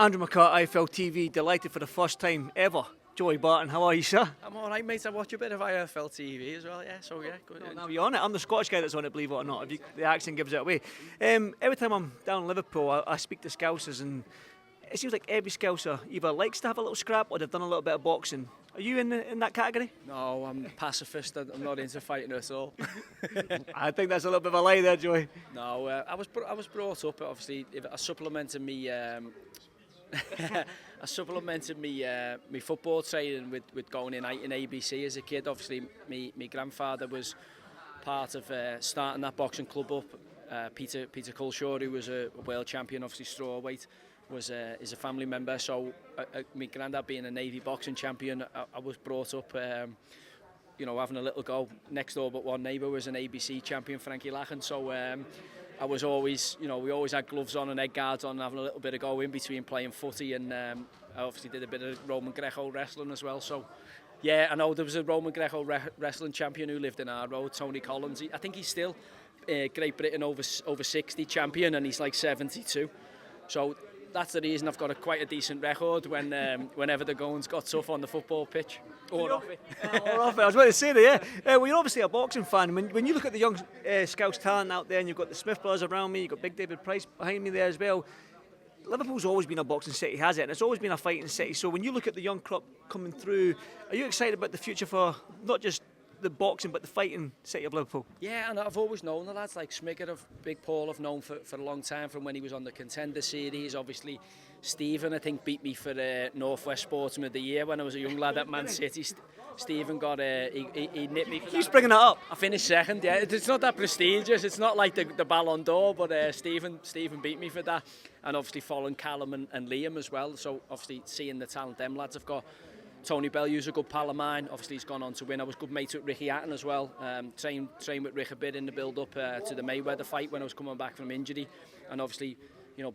Andrew McCart, iFLTV, delighted for the first time ever. Joey Barton, how are you, sir? I'm alright, mate. I watch a bit of iFLTV as well, yeah, so yeah, good. Now you're on it. I'm the Scottish guy that's on it, believe it or not. The accent gives it away. Every time I'm down in Liverpool, I speak to Scousers, and it seems like every Scouser either likes to have a little scrap or they've done a little bit of boxing. Are you in that category? No, I'm pacifist. I'm not into fighting at all. I think that's a little bit of a lie there, Joey. No, I was brought up, obviously, I supplemented me me football training with going in ABC as a kid. Obviously, my grandfather was part of starting that boxing club up. Peter Culshaw, who was a world champion, obviously strawweight, is a family member. So my granddad being a Navy boxing champion, I was brought up, having a little go. Next door but one neighbour was an ABC champion, Frankie Lachen. So I was always, we always had gloves on and head guards on, having a little bit of go in between playing footy, and I obviously did a bit of Roman Greco wrestling as well. So yeah, I know there was a Roman Greco wrestling champion who lived in our road, Tony Collins. I think he's still Great Britain over 60 champion, and he's like 72. So that's the reason I've got quite a decent record whenever the goings got tough on the football pitch. Or off it. Or off it. I was about to say that, yeah. Well, you're obviously a boxing fan. When you look at the young Scouse talent out there, and you've got the Smith brothers around me, you've got Big David Price behind me there as well, Liverpool's always been a boxing city, has it? And it's always been a fighting city. So when you look at the young crop coming through, are you excited about the future for not just the boxing but the fighting city of Liverpool? Yeah, and I've always known the lads like Smigger, Big Paul, I've known for a long time from when he was on the Contender series. Obviously Stephen, I think, beat me for North West Sportsman of the Year when I was a young lad at Man City. Stephen got he nipped me for that. Keeps bringing that up. I finished second. Yeah, it's not that prestigious. It's not like the Ballon d'Or, but Stephen beat me for that. And obviously following Callum and Liam as well. So obviously seeing the talent them lads have got. Tony Bellew's a good pal of mine. Obviously he's gone on to win. I was good mates with Ricky Hatton as well. Trained with Rick a bit in the build up to the Mayweather fight when I was coming back from injury. And obviously,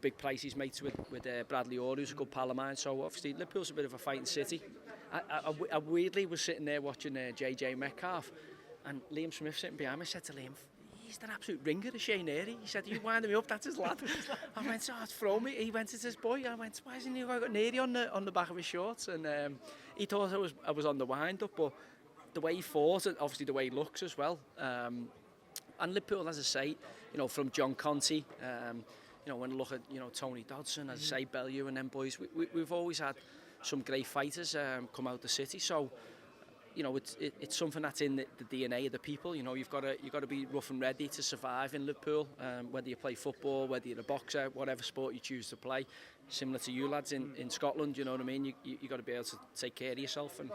big place he's mates with Bradley Orr, who's a good pal of mine. So obviously Liverpool's a bit of a fighting city. I weirdly was sitting there watching JJ Metcalf, and Liam Smith sitting behind me. I said to Liam, he's an absolute ringer, the Shane Erie. He said, you winding me up, that's his lad. I went, it's throw me. He went, it's his boy. I went, why isn't he got Neary on the back of his shorts? And he thought I was on the wind up, but the way he fought, obviously the way he looks as well. And Liverpool, as I say, from John Conte, when I look at Tony Dodson, as I say, Bellew and them boys, we've always had some great fighters come out the city. So it's something that's in the DNA of the people. You've got to be rough and ready to survive in Liverpool, whether you play football, whether you're a boxer, whatever sport you choose to play. Similar to you lads in Scotland, you know what I mean? You got to be able to take care of yourself. And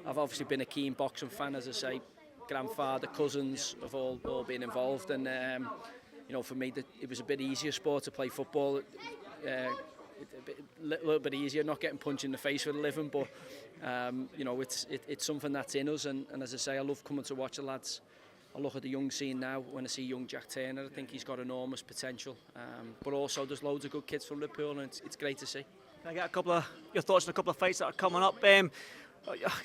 I've obviously been a keen boxing fan, as I say. Grandfather, cousins have all been involved, and for me it was a bit easier sport to play football. A little bit easier, not getting punched in the face for a living, but it's something that's in us, and as I say, I love coming to watch the lads. I look at the young scene now. When I see young Jack Turner, I think he's got enormous potential, but also there's loads of good kids from Liverpool, and it's great to see. Can I get your thoughts on a couple of fights that are coming up?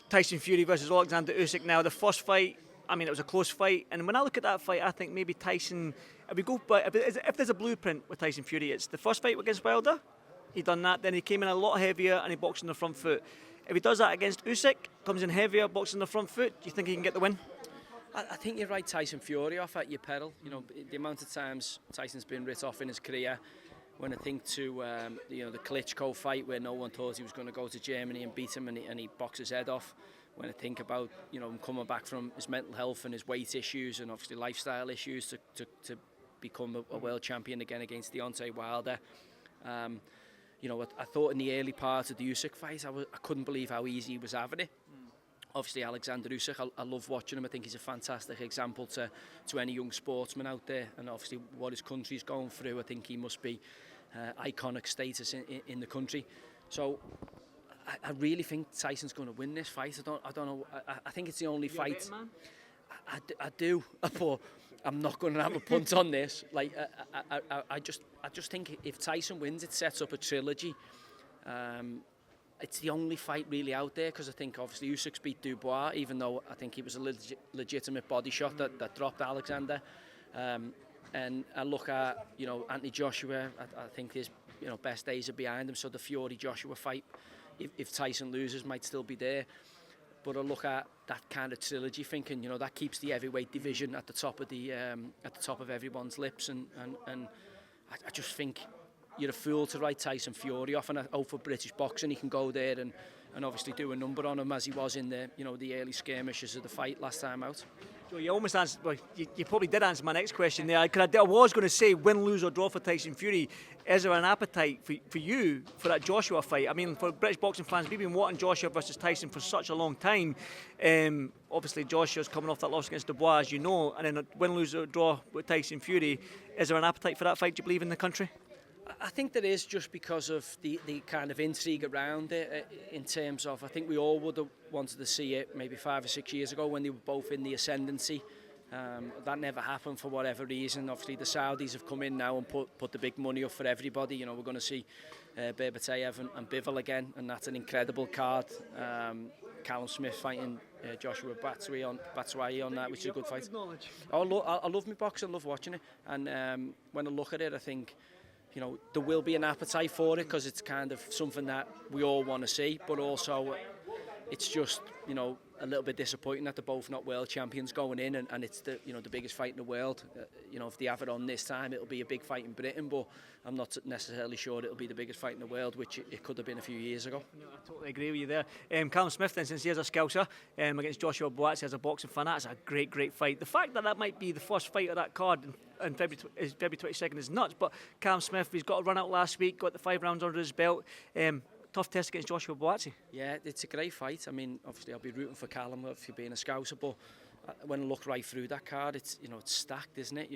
Tyson Fury versus Oleksandr Usyk now, the first fight, it was a close fight, and when I look at that fight, I think maybe Tyson, if there's a blueprint with Tyson Fury, it's the first fight against Wilder. He done that, then he came in a lot heavier and he boxed on the front foot. If he does that against Usyk, comes in heavier, boxing on the front foot, do you think he can get the win? I think you're right, Tyson Fury off at your peril. The amount of times Tyson's been writ off in his career. When I think to the Klitschko fight where no one thought he was going to go to Germany and beat him, and he boxed his head off. When I think about him coming back from his mental health and his weight issues and obviously lifestyle issues to become a world champion again against Deontay Wilder. I thought in the early part of the Usyk fight, I couldn't believe how easy he was having it. Obviously, Oleksandr Usyk, I love watching him. I think he's a fantastic example to any young sportsman out there. And obviously, what his country's going through, I think he must be iconic status in the country. So, I really think Tyson's going to win this fight. I don't know. I think it's the only fight. Man? I do, but I'm not going to have a punt on this. I just think if Tyson wins, it sets up a trilogy. It's the only fight really out there, because I think obviously Usyk's beat Dubois, even though I think he was a legitimate body shot that dropped Alexander. And I look at Anthony Joshua. I think best days are behind him. So the Fury-Joshua fight, if Tyson loses, might still be there. But I look at that kind of trilogy, thinking, that keeps the heavyweight division at the top of everyone's lips, and I just think you're a fool to write Tyson Fury off and out for British boxing. He can go there and obviously do a number on him, as he was in the the early skirmishes of the fight last time out. So you almost answered, well, you probably did answer my next question there. I was going to say, win, lose or draw for Tyson Fury, is there an appetite for you for that Joshua fight? I mean, for British boxing fans, we've been wanting Joshua versus Tyson for such a long time. Obviously, Joshua's coming off that loss against Dubois, as you know, and then a win, lose or draw with Tyson Fury. Is there an appetite for that fight, do you believe, in the country? I think there is, just because of the kind of intrigue around it, in terms of, I think we all would have wanted to see it maybe 5 or 6 years ago when they were both in the ascendancy. That never happened for whatever reason. Obviously the Saudis have come in now and put the big money up for everybody. We're going to see Berbatov and Bivol again, and that's an incredible card. Callum Smith fighting Joshua Batshuayi on that, which is a good fight. I love my boxing, I love watching it, and when I look at it, I think there will be an appetite for it, because it's kind of something that we all want to see, but also it's just, a little bit disappointing that they're both not world champions going in, and it's the biggest fight in the world. If they have it on this time, it'll be a big fight in Britain, but I'm not necessarily sure it'll be the biggest fight in the world, which it could have been a few years ago. No, I totally agree with you there. Callum Smith, then, since he has a Scouser against Joshua Buatsi as a boxing fan, that's a great fight. The fact that might be the first fight of that card in February 22nd is nuts, but Callum Smith, he's got a run out last week, got the 5 rounds under his belt. Tough test against Joshua Buatsi. Yeah, it's a great fight. I mean, obviously I'll be rooting for Callum if you're being a Scouser, but when I look right through that card, it's it's stacked, isn't it?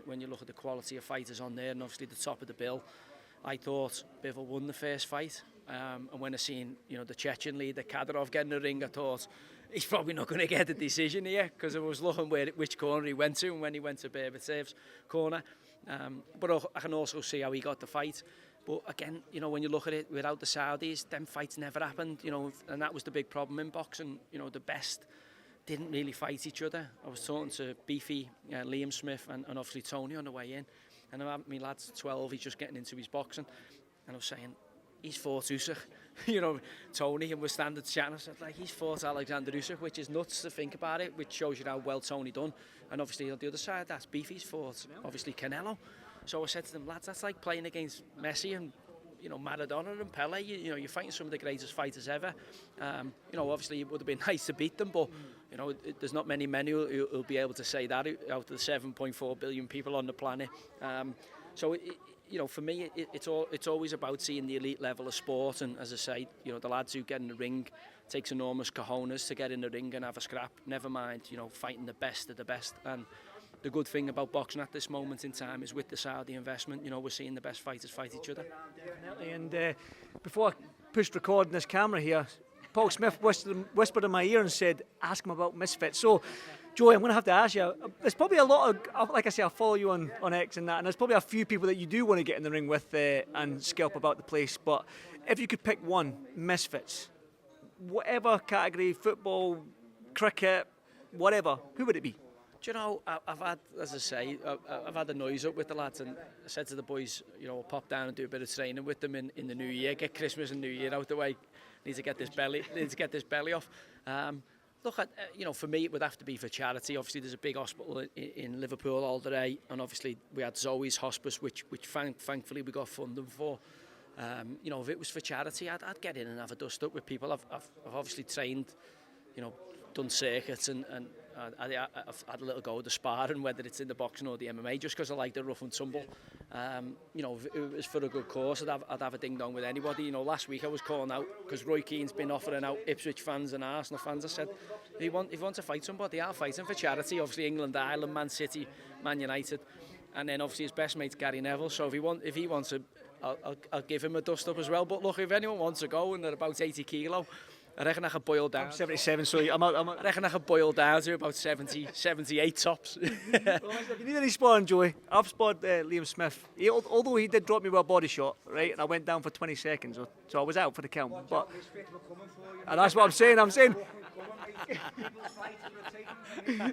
When you look at the quality of fighters on there, and obviously the top of the bill, I thought Bivol won the first fight, and when I seen the Chechen leader Kadyrov get in the ring, I thought he's probably not going to get a decision here, because I was looking which corner he went to, and when he went to Berbatov's corner, but I can also see how he got the fight. But again, when you look at it, without the Saudis, them fights never happened, and that was the big problem in boxing. The best didn't really fight each other. I was talking to Beefy, Liam Smith, and obviously Tony on the way in, and my lad's 12, he's just getting into his boxing, and I was saying, he's fought Usyk, Tony, and we're standing chatting. I said, he's fought Oleksandr Usyk, which is nuts to think about it, which shows you how well Tony done. And obviously on the other side, that's Beefy's fought, obviously Canelo. So I said to them, lads, that's like playing against Messi and Maradona and Pele. You're fighting some of the greatest fighters ever. Obviously it would have been nice to beat them, but there's not many men who'll be able to say that out of the 7.4 billion people on the planet. So for me, it's always about seeing the elite level of sport, and as I say, the lads who get in the ring, takes enormous cojones to get in the ring and have a scrap. Never mind, fighting the best of the best. And the good thing about boxing at this moment in time is with the Saudi investment, we're seeing the best fighters fight each other. Definitely. And before I pushed record on this camera here, Paul Smith whispered in my ear and said, ask him about MisFit. So, Joey, I'm going to have to ask you, there's probably a lot of, like I say, I follow you on X and that, and there's probably a few people that you do want to get in the ring with and scalp about the place, but if you could pick one, MisFits, whatever category, football, cricket, whatever, who would it be? Do you know, I've had, as I say, I've had the noise up with the lads, and I said to the boys, I'll pop down and do a bit of training with them in the new year, get Christmas and New Year out the way. Need to get this belly off. Look, for me, it would have to be for charity. Obviously, there's a big hospital in Liverpool all day, and obviously we had Zoe's hospice, which thankfully we got funding for. If it was for charity, I'd get in and have a dust up with people. I've obviously trained, done circuits, and I've had a little go at the sparring, whether it's in the boxing or the MMA, just because I like the rough and tumble. If it was for a good cause, I'd have a ding-dong with anybody. Last week I was calling out, because Roy Keane's been offering out Ipswich fans and Arsenal fans. I said, if you want to fight somebody, I'll fight him for charity. Obviously England, Ireland, Man City, Man United. And then obviously his best mate's Gary Neville. So if he wants to, I'll give him a dust-up as well. But look, if anyone wants to go and they're about 80 kilo, I reckon I could boil down. I'm 77, so I'm out. I reckon I could boil down to about 70, 78 tops. Well, if you need any sparring, Joey, I've sparred Liam Smith. Although he did drop me with a body shot, right, and I went down for 20 seconds, so I was out for the count. But and that's what I'm saying.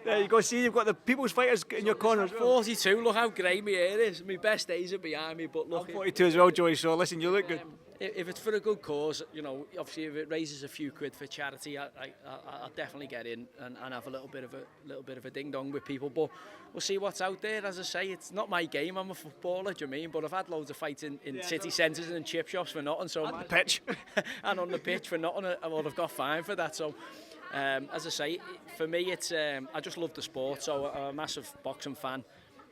There you go. See, you've got the people's fighters in your corner as well. 42, look how grey my hair is. My best days are behind me, but look. I'm 42 as well, Joey, so listen, you look good. If it's for a good cause, you know, obviously if it raises a few quid for charity, I'll definitely get in and have a little bit of a ding dong with people. But we'll see what's out there. As I say, it's not my game. I'm a footballer, do you mean? But I've had loads of fights in city centres and chip shops for nothing. So on the pitch. And on the pitch for nothing. Well, I've got fined for that. So as I say, for me, it's I just love the sport. So I'm a massive boxing fan.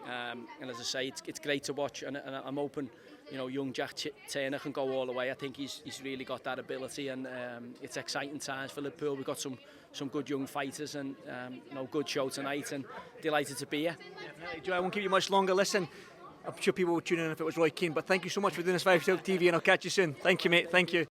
And as I say, it's great to watch, and I'm hoping, you know, young Jack Turner can go all the way. I think he's really got that ability, and it's exciting times for Liverpool. We've got some good young fighters, and you know, good show tonight, and delighted to be here. Definitely, Joe, I won't keep you much longer. Listen, I'm sure people will tune in if it was Roy Keane, but thank you so much for doing this for iFLTV, and I'll catch you soon. Thank you, mate. Thank you.